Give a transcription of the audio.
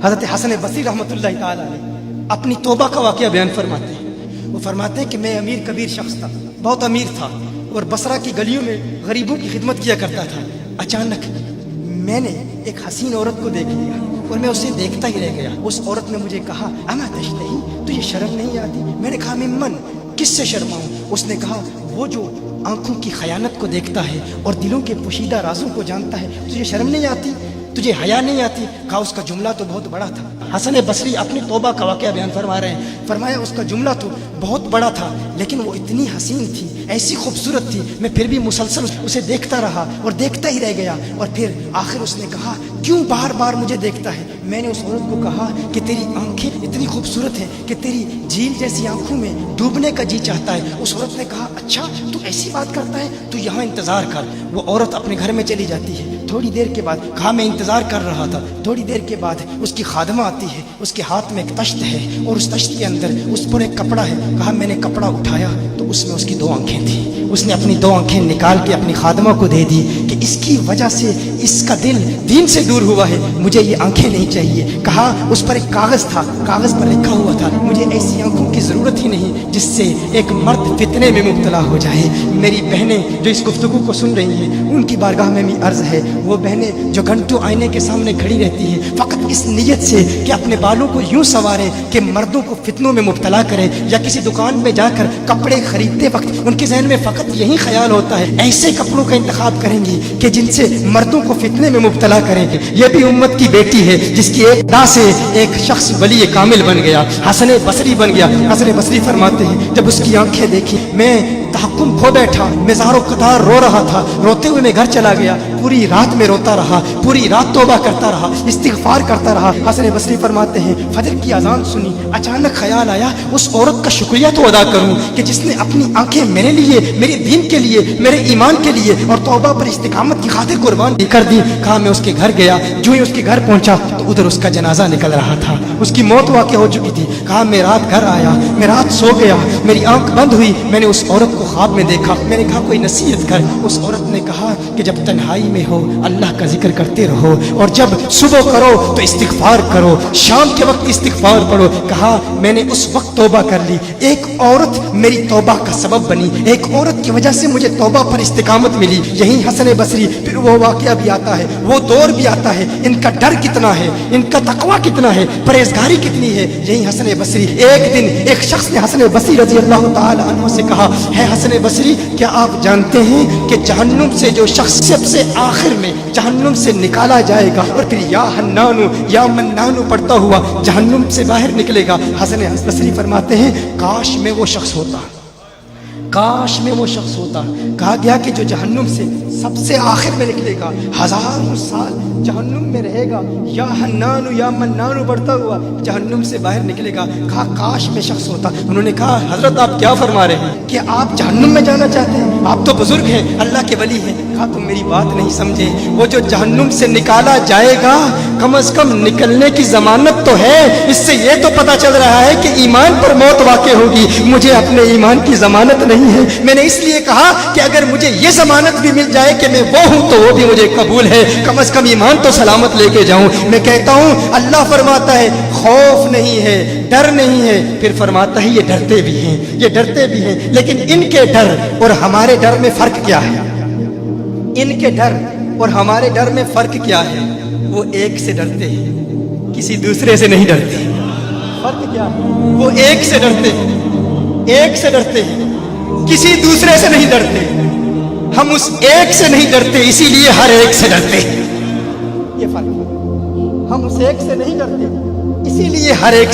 حضرت حسن بصری رحمۃ اللہ تعالی علیہ اپنی توبہ کا واقعہ بیان فرماتے ہیں۔ وہ فرماتے ہیں کہ میں امیر کبیر شخص تھا، بہت امیر تھا، اور بصرہ کی گلیوں میں غریبوں کی خدمت کیا کرتا تھا۔ اچانک میں نے ایک حسین عورت کو دیکھ لیا اور میں اسے دیکھتا ہی رہ گیا۔ اس عورت نے مجھے کہا اما تشتہی، تجھے شرم نہیں آتی؟ میں نے کہا ممن، کس سے شرماؤں؟ اس نے کہا وہ جو آنکھوں کی خیانت کو دیکھتا ہے اور دلوں کے پوشیدہ رازوں کو جانتا ہے، تجھے شرم نہیں آتی؟ تجھے حیا نہیں آتی؟ کہا اس کا جملہ تو بہت بڑا تھا۔ حسن بصری اپنی توبہ کا واقعہ بیان فرما رہے ہیں۔ فرمایا اس کا جملہ تو بہت بڑا تھا، لیکن وہ اتنی حسین تھی، ایسی خوبصورت تھی، میں پھر بھی مسلسل اسے دیکھتا رہا اور دیکھتا ہی رہ گیا۔ اور پھر آخر اس نے کہا کیوں بار بار مجھے دیکھتا ہے؟ میں نے اس عورت کو کہا کہ تیری آنکھیں اتنی خوبصورت ہیں کہ تیری جھیل جیسی آنکھوں میں ڈوبنے کا جی چاہتا ہے۔ اس عورت نے کہا اچھا تو ایسی بات کرتا ہے، تو یہاں انتظار کر۔ وہ عورت اپنے گھر میں چلی جاتی ہے۔ تھوڑی دیر کے بعد کہا میں انتظار کر رہا تھا۔ تھوڑی دیر کے بعد اس کی خادمہ آتی ہے، اس کے ہاتھ میں ایک تشت ہے اور اس تشت کے اندر اس پر ایک کپڑا ہے۔ کہا میں نے کپڑا اٹھایا تو اس میں اس کی 2 آنکھیں تھیں۔ اس نے اپنی 2 آنکھیں نکال کے اپنی خادمہ کو دے دی کہ اس کی وجہ سے اس کا دل دین سے دور ہوا ہے، مجھے یہ آنکھیں نہیں چاہیے۔ کہا اس پر ایک کاغذ تھا، کاغذ پر لکھا ہوا تھا مجھے ایسی آنکھوں کی ضرورت ہی نہیں جس سے ایک مرد فتنے میں مبتلا ہو جائے۔ میری بہنیں جو اس گفتگو کو سن رہی ہیں ان کی بارگاہ میں بھی عرض ہے، وہ بہنیں جو گھنٹوں آئینے کے سامنے کھڑی رہتی ہیں فقط اس نیت سے کہ اپنے بالوں کو یوں سنواریں کہ مردوں کو فتنوں میں مبتلا کریں، یا کسی دکان میں جا کر کپڑے خریدتے وقت ان کے ذہن میں فقط یہی خیال ہوتا ہے ایسے کپڑوں کا انتخاب کریں گی کہ جن سے مردوں کو فتنے میں مبتلا کریں گے۔ یہ بھی امت کی بیٹی ہے جس کی ایک ادا سے ایک شخص ولی کامل بن گیا، حسن بصری بن گیا۔ حسن بصری فرماتے ہیں جب اس کی آنکھیں دیکھی میں تحکم کھو بیٹھا، میں زار و قطار رو رہا تھا۔ روتے ہوئے میں گھر چلا گیا، پوری رات میں روتا رہا، پوری رات توبہ کرتا رہا، استغفار کرتا رہا۔ حسن بصری فرماتے ہیں فجر کی اذان سنی، اچانک خیال آیا اس عورت کا شکریہ تو ادا کروں کہ جس نے اپنی آنکھیں میرے لیے، میرے دین کے لیے، میرے ایمان کے لیے اور توبہ پر استقامت کی خاطر قربان کر دی۔ کہا میں اس کے گھر گیا، جو ہی اس کے گھر پہنچا تو ادھر اس کا جنازہ نکل رہا تھا، اس کی موت واقع ہو چکی تھی۔ کہا میں رات گھر آیا، میں رات سو گیا، میری آنکھ بند ہوئی، میں نے اس عورت کو خواب میں دیکھا۔ میں نے کہا کوئی نصیحت کر۔ اس عورت نے کہا کہ جب تنہائی میں ہو اللہ کا ذکر کرتے رہو، اور جب صبح کرو تو استغفار کرو، شام کے وقت استغفار پڑھو۔ کہا میں نے اس وقت توبہ کر لی، ایک عورت میری توبہ کا سبب بنی، ایک عورت کی وجہ سے مجھے توبہ پر استقامت ملی۔ یہی حسن بصری پھر وہ واقعہ بھی آتا ہے، وہ دور بھی آتا ہے، ان کا ڈر کتنا ہے، ان کا تقوی کتنا ہے، پرہیزگاری کتنی ہے۔ یہی حسن بصری ایک دن ایک شخص نے حسن بصری رضی اللہ تعالی عنہ سے کہا ہے حسن بصری کیا آپ جانتے ہیں کہ جہنم سے جو شخص سب سے آخر میں جہنم سے نکالا جائے گا اور پھر یا حنانو یا منانو پڑھتا ہوا جہنم سے باہر نکلے گا؟ حسن بصری فرماتے ہیں کاش میں وہ شخص ہوتا، کاش میں وہ شخص ہوتا۔ کہا گیا کہ جو جہنم سے سب سے آخر میں نکلے گا، ہزاروں سال جہنم میں رہے گا، یا حنانو یا منانو بڑھتا ہوا جہنم سے باہر نکلے گا۔ کہا کاش میں شخص ہوتا۔ انہوں نے کہا حضرت آپ کیا فرما رہے ہیں کہ آپ جہنم میں جانا چاہتے ہیں؟ آپ تو بزرگ ہیں، اللہ کے ولی ہیں۔ کہا تم میری بات نہیں سمجھے، وہ جو جہنم سے نکالا جائے گا کم از کم نکلنے کی ضمانت تو ہے، اس سے یہ تو پتہ چل رہا ہے کہ ایمان پر موت واقع ہوگی، مجھے اپنے ایمان کی ضمانت نہیں ہے۔ میں نے اس لیے کہا کہ اگر مجھے یہ ضمانت بھی مل جائے کہ میں وہ ہوں تو وہ بھی مجھے قبول ہے، کم از کم ایمان تو سلامت لے کے جاؤں۔ میں کہتا ہوں اللہ فرماتا ہے خوف نہیں ہے، ڈر نہیں ہے، پھر فرماتا ہے یہ ڈرتے بھی ہیں، یہ ڈرتے بھی ہیں، لیکن ان کے ڈر اور ہمارے ڈر میں فرق کیا ہے؟ ان کے ڈر اور ہمارے ڈر میں فرق کیا ہے؟ وہ ایک سے ڈرتے ہیں، کسی دوسرے سے نہیں ڈرتے۔ فرق کیا ہے؟ وہ ایک سے ڈرتے ہیں، ایک سے ڈرتے ہیں، کسی دوسرے سے نہیں ڈرتے۔ ہم اس ایک سے نہیں ڈرتے، اسی لیے ہر ایک سے ڈرتے۔ یہ فرق ہے، ہم اس ایک سے نہیں ڈرتے، اسی لیے ہر ایک